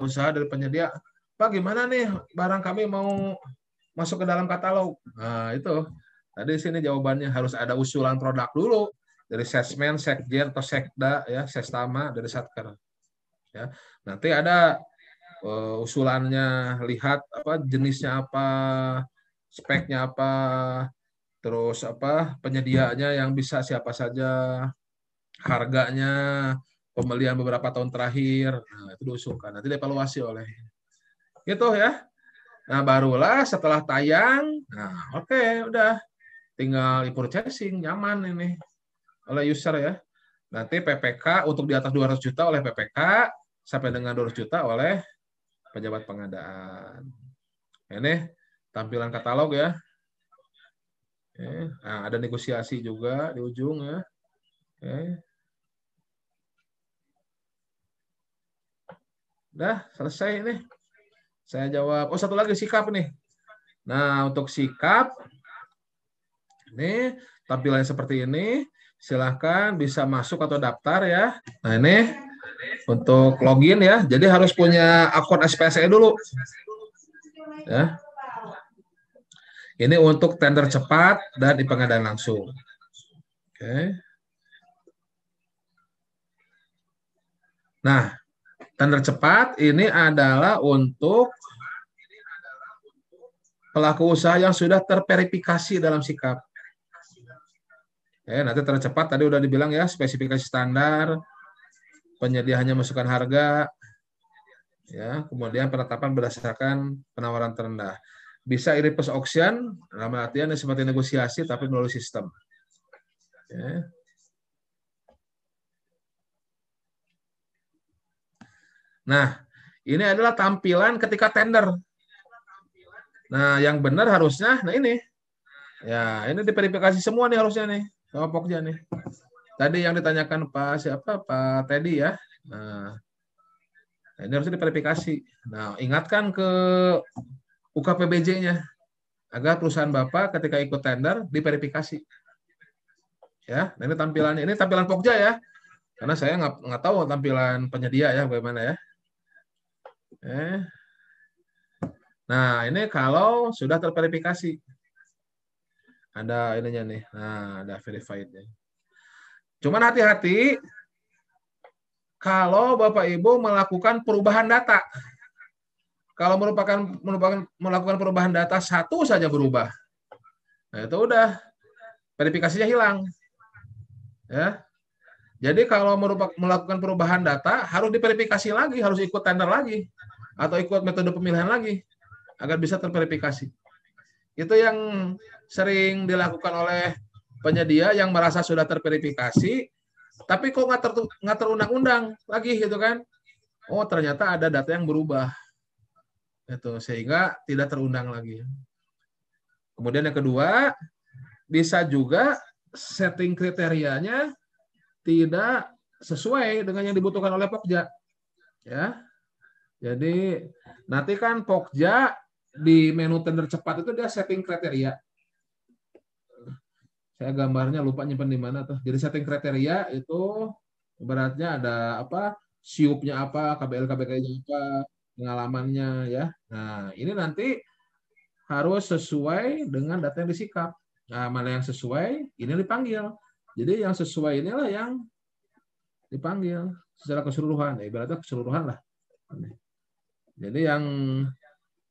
usaha dari penyedia, Pak gimana nih barang kami mau masuk ke dalam katalog. Nah, itu. Tadi sini jawabannya harus ada usulan produk dulu dari Sesmen, Sekjen atau Sekda ya, Sestama dari Satker. Ya. Nanti ada usulannya, lihat apa jenisnya apa, speknya apa, terus apa penyediaannya yang bisa siapa saja, harganya, pembelian beberapa tahun terakhir. Nah, itu diusulkan. Nanti dievaluasi oleh gitu ya. Nah, barulah setelah tayang, nah oke, udah tinggal e-purchasing, nyaman ini oleh user ya. Nanti PPK untuk di atas 200 juta oleh PPK, sampai dengan 200 juta oleh pejabat pengadaan. Ini tampilan katalog ya. Nah, ada negosiasi juga di ujung ya. Udah selesai ini. Saya jawab. Oh, satu lagi sikap nih. Nah, untuk sikap, ini tampilannya seperti ini. Silahkan bisa masuk atau daftar ya. Nah, ini untuk login ya. Jadi harus punya akun SPSE dulu. Ya. Ini untuk tender cepat dan di pengadaan langsung. Oke. Nah, tender cepat ini adalah untuk pelaku usaha yang sudah terverifikasi dalam sikap. Nanti tercepat tadi udah dibilang ya, spesifikasi standar, penyedia hanya masukkan harga, ya, kemudian penetapan berdasarkan penawaran terendah. Bisa reverse auction, dalam artian seperti negosiasi tapi melalui sistem. Ya. Nah, ini adalah tampilan ketika tender. Nah, yang benar harusnya, nah ini. Ya, ini diverifikasi semua nih harusnya nih. Sama Pokja nih. Tadi yang ditanyakan Pak siapa? Pak Teddy ya. Nah, ini harusnya diverifikasi. Nah, ingatkan ke UKPBJ-nya agar perusahaan Bapak ketika ikut tender diverifikasi. Ya, nah ini tampilannya. Ini tampilan Pokja ya. Karena saya nggak tahu tampilan penyedia ya bagaimana ya. Nah, ini kalau sudah terverifikasi. Ada ininya nih. Nah, ada verified-nya. Cuman hati-hati kalau Bapak Ibu melakukan perubahan data. Kalau melakukan perubahan data satu saja berubah. Nah, itu udah verifikasinya hilang. Ya. Jadi kalau melakukan perubahan data harus diverifikasi lagi, harus ikut tender lagi atau ikut metode pemilihan lagi agar bisa terverifikasi. Itu yang sering dilakukan oleh penyedia yang merasa sudah terverifikasi, tapi kok nggak terundang-undang lagi gitu kan? Oh ternyata ada data yang berubah, itu sehingga tidak terundang lagi. Kemudian yang kedua, bisa juga setting kriterianya tidak sesuai dengan yang dibutuhkan oleh Pokja. Ya, jadi nanti kan Pokja di menu tender cepat itu dia setting kriteria. Saya gambarnya lupa nyimpen di mana tuh. Jadi setting kriteria itu ibaratnya ada apa? Siupnya apa, KBL KBK-nya apa, pengalamannya ya. Nah, ini nanti harus sesuai dengan data yang disikap. Nah, mana yang sesuai, ini dipanggil. Jadi yang sesuai inilah yang dipanggil secara keseluruhan. Ibaratnya keseluruhan lah. Jadi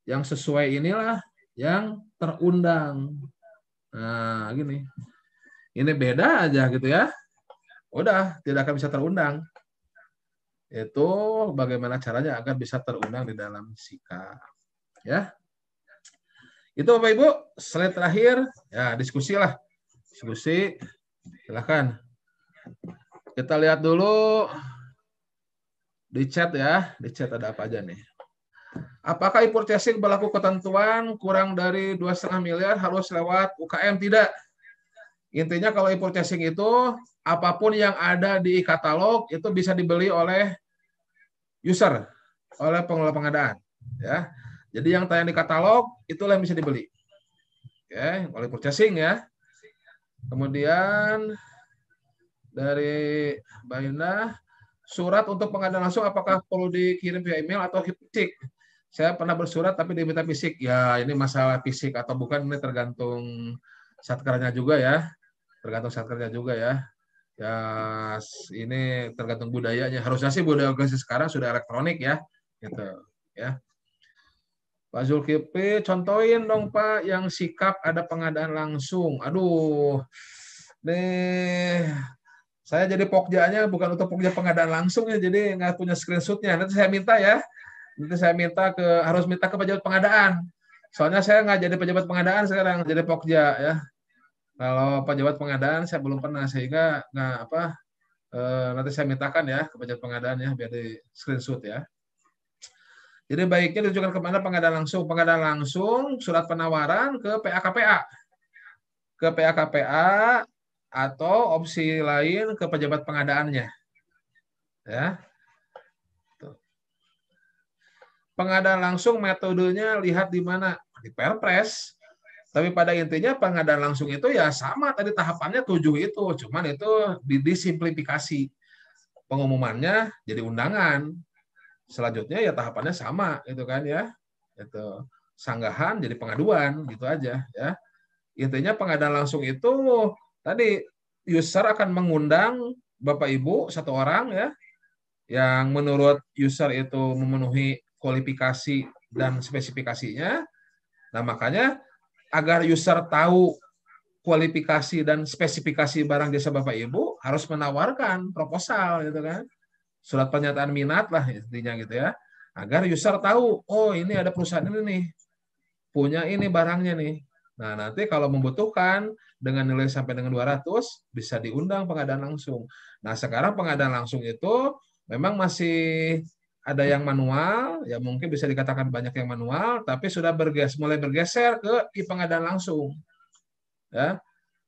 yang sesuai inilah yang terundang. Nah, gini. Ini beda aja gitu ya. Udah, tidak akan bisa terundang. Itu bagaimana caranya agar bisa terundang di dalam sikap. Ya. Itu Bapak Ibu, slide terakhir. Ya, diskusi lah. Diskusi. Silakan. Kita lihat dulu di chat ya. Di chat ada apa aja nih. Apakah e-purchasing berlaku ketentuan kurang dari 2,5 miliar harus lewat UKM? Tidak. Intinya kalau e-purchasing itu apapun yang ada di e-katalog itu bisa dibeli oleh user, oleh pengelola pengadaan. Ya. Jadi yang tayang di katalog itulah yang bisa dibeli. Oke, oleh purchasing ya. Kemudian dari Mbak Indah, surat untuk pengadaan langsung apakah perlu dikirim via email atau fisik? Saya pernah bersurat tapi diminta fisik. Ya, ini masalah fisik atau bukan ini tergantung satkernya juga ya. Tergantung satkernya juga ya. Ya, ini tergantung budayanya. Harusnya sih budaya organisasi sekarang sudah elektronik ya. Gitu ya. Pak Zulkifli, contohin dong Pak yang sikap ada pengadaan langsung. Aduh, nih saya jadi pokjanya bukan untuk pokja pengadaan langsung ya, jadi nggak punya screenshotnya. Nanti saya minta ya, nanti saya harus minta ke pejabat pengadaan. Soalnya saya nggak jadi pejabat pengadaan sekarang, jadi pokja ya. Kalau pejabat pengadaan saya belum pernah sehingga nggak apa. Nanti saya mintakan ya ke pejabat pengadaan ya biar di screenshot ya. Jadi baiknya ditujukan kemana pengadaan langsung? Pengadaan langsung surat penawaran ke PAKPA. Ke PAKPA atau opsi lain ke pejabat pengadaannya. Ya. Pengadaan langsung metodenya lihat di mana? Di Perpres. Tapi pada intinya pengadaan langsung itu ya sama tadi tahapannya 7 itu, cuman itu disimplifikasi. Pengumumannya jadi undangan. Selanjutnya ya tahapannya sama gitu kan ya. Itu sanggahan jadi pengaduan gitu aja ya. Intinya pengadaan langsung itu tadi user akan mengundang Bapak Ibu satu orang ya yang menurut user itu memenuhi kualifikasi dan spesifikasinya. Nah, makanya agar user tahu kualifikasi dan spesifikasi barang jasa Bapak Ibu harus menawarkan proposal gitu kan. Surat pernyataan minat lah intinya gitu ya. Agar user tahu, oh ini ada perusahaan ini nih, punya ini barangnya nih. Nah nanti kalau membutuhkan dengan nilai sampai dengan 200 bisa diundang pengadaan langsung. Nah sekarang pengadaan langsung itu memang masih ada yang manual, ya mungkin bisa dikatakan banyak yang manual, tapi sudah mulai bergeser ke pengadaan langsung. Ya,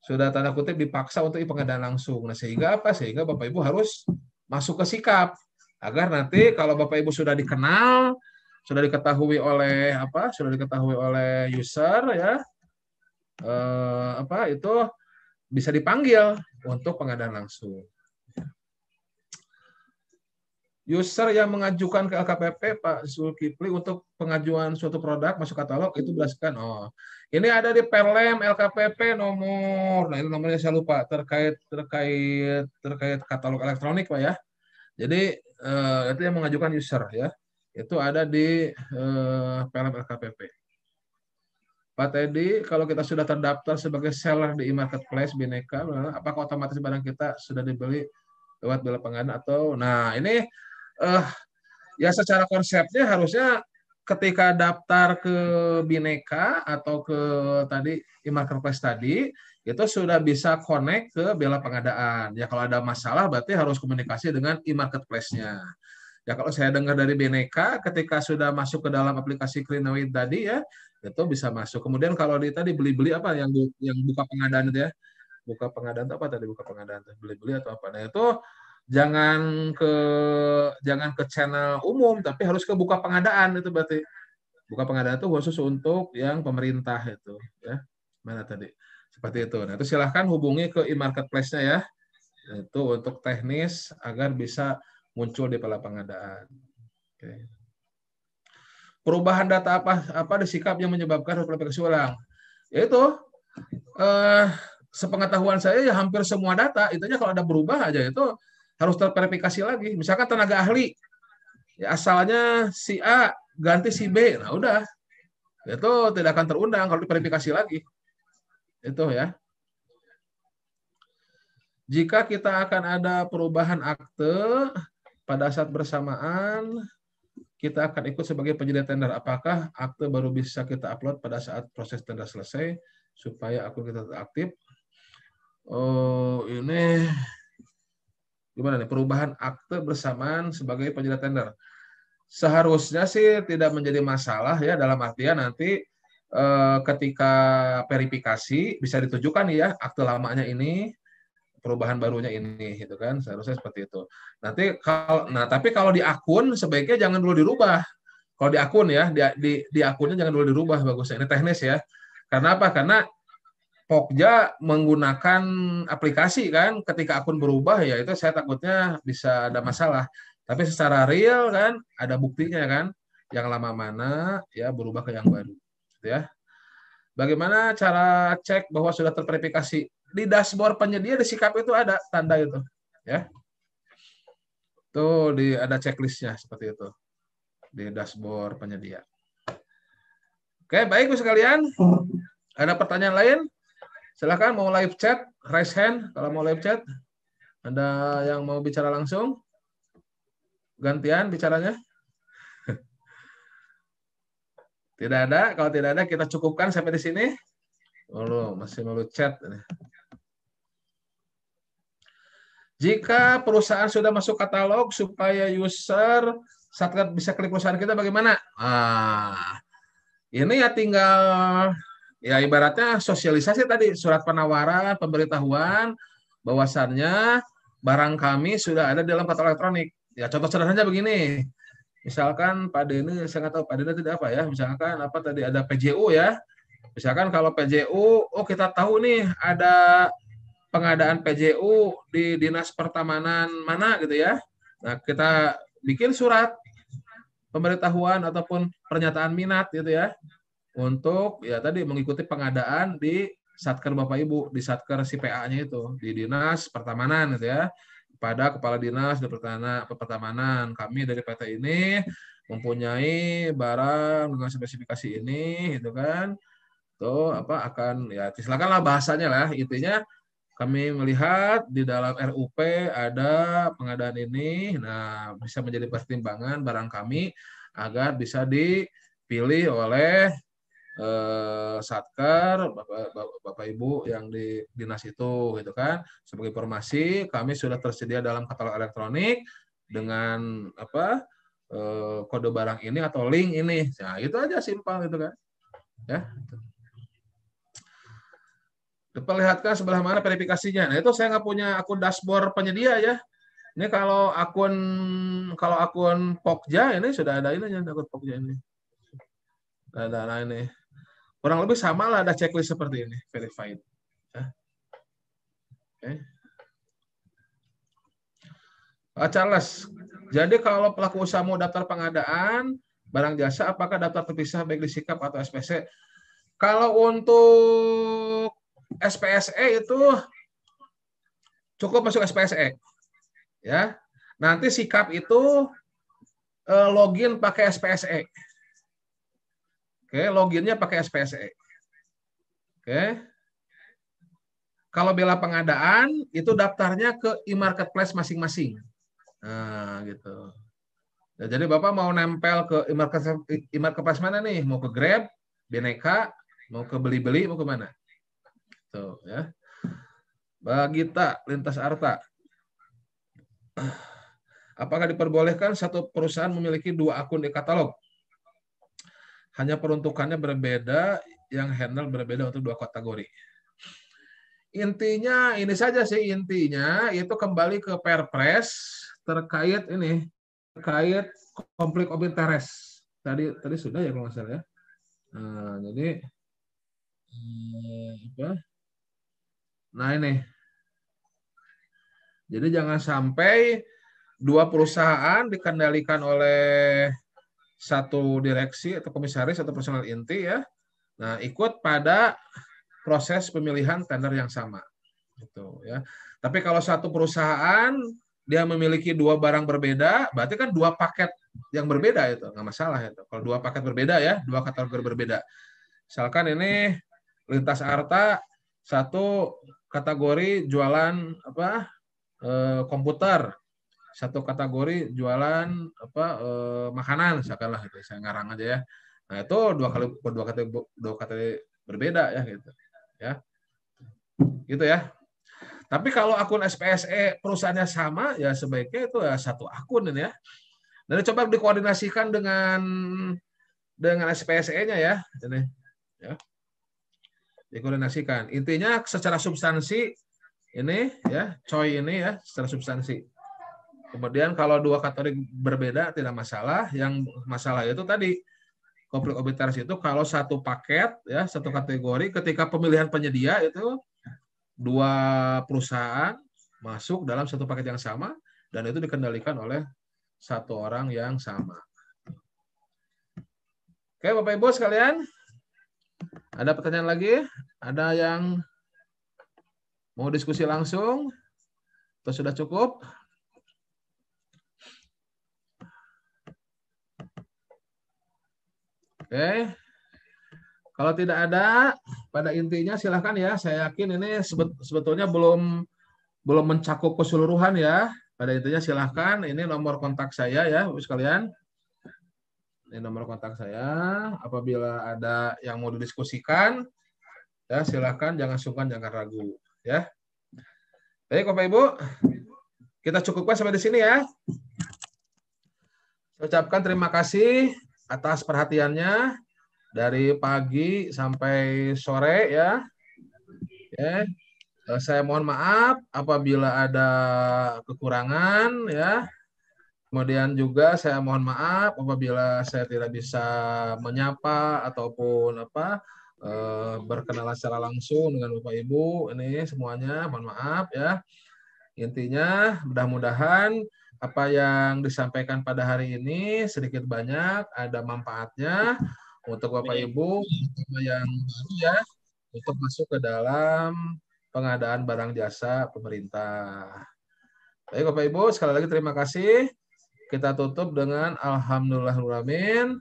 sudah tanda kutip dipaksa untuk pengadaan langsung. Nah sehingga apa? Sehingga Bapak Ibu harus masuk ke sikap agar nanti kalau Bapak Ibu sudah dikenal, sudah diketahui oleh user ya itu bisa dipanggil untuk pengadaan langsung. User yang mengajukan ke LKPP Pak Zulkifli untuk pengajuan suatu produk masuk katalog itu berdasarkan ini ada di Perlem LKPP nomor, nah ini nomornya saya lupa, terkait katalog elektronik Pak ya. Jadi itu yang mengajukan user ya. Itu ada di Perlem LKPP. Pak Teddy, kalau kita sudah terdaftar sebagai seller di e-marketplace Bineka, apakah otomatis barang kita sudah dibeli lewat bilah pengadaan atau nah ini ya secara konsepnya harusnya ketika daftar ke Bineka atau ke tadi e-marketplace tadi itu sudah bisa connect ke bilah pengadaan. Ya kalau ada masalah berarti harus komunikasi dengan e-marketplace-nya. Ya kalau saya dengar dari Bineka ketika sudah masuk ke dalam aplikasi Cleanaway tadi ya itu bisa masuk. Kemudian kalau tadi beli-beli apa yang buka pengadaan itu ya. Buka pengadaan itu apa tadi buka pengadaan itu? Beli-beli atau apa? Nah itu jangan ke channel umum tapi harus ke buka pengadaan itu berarti buka pengadaan itu khusus untuk yang pemerintah itu ya mana tadi seperti itu. Nah itu silahkan hubungi ke e-marketplace-nya ya itu untuk teknis agar bisa muncul di bilah pengadaan. Oke. Perubahan data apa di sikap yang menyebabkan verifikasi ulang yaitu sepengetahuan saya ya hampir semua data itunya kalau ada berubah aja itu harus terverifikasi lagi. Misalkan tenaga ahli, ya asalnya si A ganti si B, nah udah, itu tidak akan terundang kalau diverifikasi lagi. Itu ya. Jika kita akan ada perubahan akte pada saat bersamaan, kita akan ikut sebagai penyedia tender. Apakah akte baru bisa kita upload pada saat proses tender selesai supaya akun kita tetap aktif? Oh, ini gimana nih perubahan akte bersamaan sebagai penyedia tender? Seharusnya sih tidak menjadi masalah ya dalam artian nanti ketika verifikasi bisa ditujukan ya akte lamanya ini perubahan barunya ini gitu kan seharusnya seperti itu. Tapi kalau di akun sebaiknya jangan dulu dirubah. Kalau di akun ya di akunnya jangan dulu dirubah bagusnya ini teknis ya. Karena apa? Karena Pokja menggunakan aplikasi kan, ketika akun berubah ya itu saya takutnya bisa ada masalah. Tapi secara real kan ada buktinya kan, yang lama mana ya berubah ke yang baru, gitu ya. Bagaimana cara cek bahwa sudah terverifikasi? Di dashboard penyedia di Sikap itu ada tanda itu, ya. Tuh ada checklistnya seperti itu di dashboard penyedia. Oke, baik Bu sekalian. Ada pertanyaan lain? Silakan mau live chat, raise hand kalau mau live chat. Ada yang mau bicara langsung? Gantian bicaranya? Tidak ada. Kalau tidak ada kita cukupkan sampai di sini. Oh, masih mau chat. Jika perusahaan sudah masuk katalog supaya user saat bisa klik perusahaan kita bagaimana? Ini ya tinggal ya ibaratnya sosialisasi tadi, surat penawaran, pemberitahuan bahwasannya barang kami sudah ada dalam katalog elektronik. Ya contoh sederhananya begini. Misalkan Pak Deni, saya nggak tahu Pak Deni tidak apa ya. Misalkan apa tadi ada PJU ya. Misalkan kalau PJU, oh kita tahu nih ada pengadaan PJU di Dinas Pertamanan mana gitu ya. Nah, kita bikin surat pemberitahuan ataupun pernyataan minat gitu ya untuk ya tadi mengikuti pengadaan di Satker Bapak Ibu, di Satker si PA-nya itu, di Dinas Pertamanan gitu ya. Pada Kepala Dinas di Pertamanan, kami dari PT ini mempunyai barang dengan spesifikasi ini gitu kan. Tuh apa akan ya silakanlah bahasanya lah, intinya kami melihat di dalam RUP ada pengadaan ini, nah bisa menjadi pertimbangan barang kami agar bisa dipilih oleh Satker Bapak Ibu yang di dinas itu gitu kan. Sebagai informasi kami sudah tersedia dalam katalog elektronik dengan apa kode barang ini atau link ini. Nah, itu aja simpel gitu kan. Ya. Diperlihatkan sebelah mana verifikasinya. Nah, itu saya nggak punya akun dashboard penyedia ya. Ini kalau akun Pokja ini sudah ada ini akun Pokja ini. Ada ini. Kurang lebih sama lah, ada checklist seperti ini, verified. Ya. Oke. Charles, jadi kalau pelaku usaha mau daftar pengadaan barang jasa, apakah daftar terpisah baik di Sikap atau SPSE? Kalau untuk SPSE itu cukup masuk SPSE, ya. Nanti Sikap itu login pakai SPSE. Oke, loginnya pakai SPSE. Oke. Kalau bela pengadaan itu daftarnya ke e-marketplace masing-masing. Nah, gitu. Nah, jadi Bapak mau nempel ke e-marketplace mana nih? Mau ke Grab, Bineka, mau ke Beli-Beli, mau ke mana? Tuh, ya. Bagita, Lintas Arta. Apakah diperbolehkan satu perusahaan memiliki dua akun di katalog? Hanya peruntukannya berbeda, yang handle berbeda untuk dua kategori. Intinya ini saja sih, intinya itu kembali ke Perpres terkait konflik of interest. Tadi sudah ya kalau nggak salah ya. Nah, jadi apa? Nah ini. Jadi jangan sampai dua perusahaan dikendalikan oleh satu direksi atau komisaris atau personal inti ya. Nah, ikut pada proses pemilihan tender yang sama. Gitu ya. Tapi kalau satu perusahaan dia memiliki dua barang berbeda, berarti kan dua paket yang berbeda itu, nggak masalah itu. Kalau dua paket berbeda ya, dua kategori berbeda. Misalkan ini Lintas Arta satu kategori jualan apa komputer, satu kategori jualan apa makanan, misalkanlah gitu. Saya ngarang aja ya. Nah itu dua kategori berbeda ya gitu. Ya, gitu ya. Tapi kalau akun SPSE perusahaannya sama, ya sebaiknya itu ya satu akun ini ya. Dan coba dikoordinasikan dengan SPSE-nya ya, ini ya. Dikoordinasikan. Intinya secara substansi ini ya, coy ini ya, secara substansi. Kemudian kalau dua kategori berbeda tidak masalah, yang masalah itu tadi konflik of interest itu kalau satu paket ya, satu kategori ketika pemilihan penyedia itu dua perusahaan masuk dalam satu paket yang sama dan itu dikendalikan oleh satu orang yang sama. Oke, Bapak Ibu sekalian, ada pertanyaan lagi? Ada yang mau diskusi langsung? Atau sudah cukup? Oke. Kalau tidak ada, pada intinya silahkan ya. Saya yakin ini sebetulnya belum mencakup keseluruhan ya. Pada intinya silahkan. Ini nomor kontak saya ya, Bapak sekalian. Ini nomor kontak saya. Apabila ada yang mau didiskusikan, ya silahkan. Jangan sungkan, jangan ragu. Ya. Baik, Bapak Ibu. Kita cukupkan sampai di sini ya. Saya ucapkan terima kasih atas perhatiannya. Dari pagi sampai sore ya. Oke. Saya mohon maaf apabila ada kekurangan ya. Kemudian juga saya mohon maaf apabila saya tidak bisa menyapa ataupun berkenalan secara langsung dengan Bapak Ibu. Ini semuanya mohon maaf ya. Intinya mudah-mudahan apa yang disampaikan pada hari ini sedikit banyak ada manfaatnya untuk Bapak Ibu yang baru ya untuk masuk ke dalam pengadaan barang jasa pemerintah. Baik Bapak Ibu, sekali lagi terima kasih. Kita tutup dengan alhamdulillahirrahmanirrahim.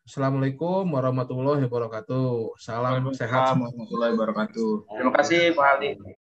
Assalamualaikum warahmatullahi wabarakatuh. Salam sehat. Warahmatullahi wabarakatuh. Terima kasih Pak Ali.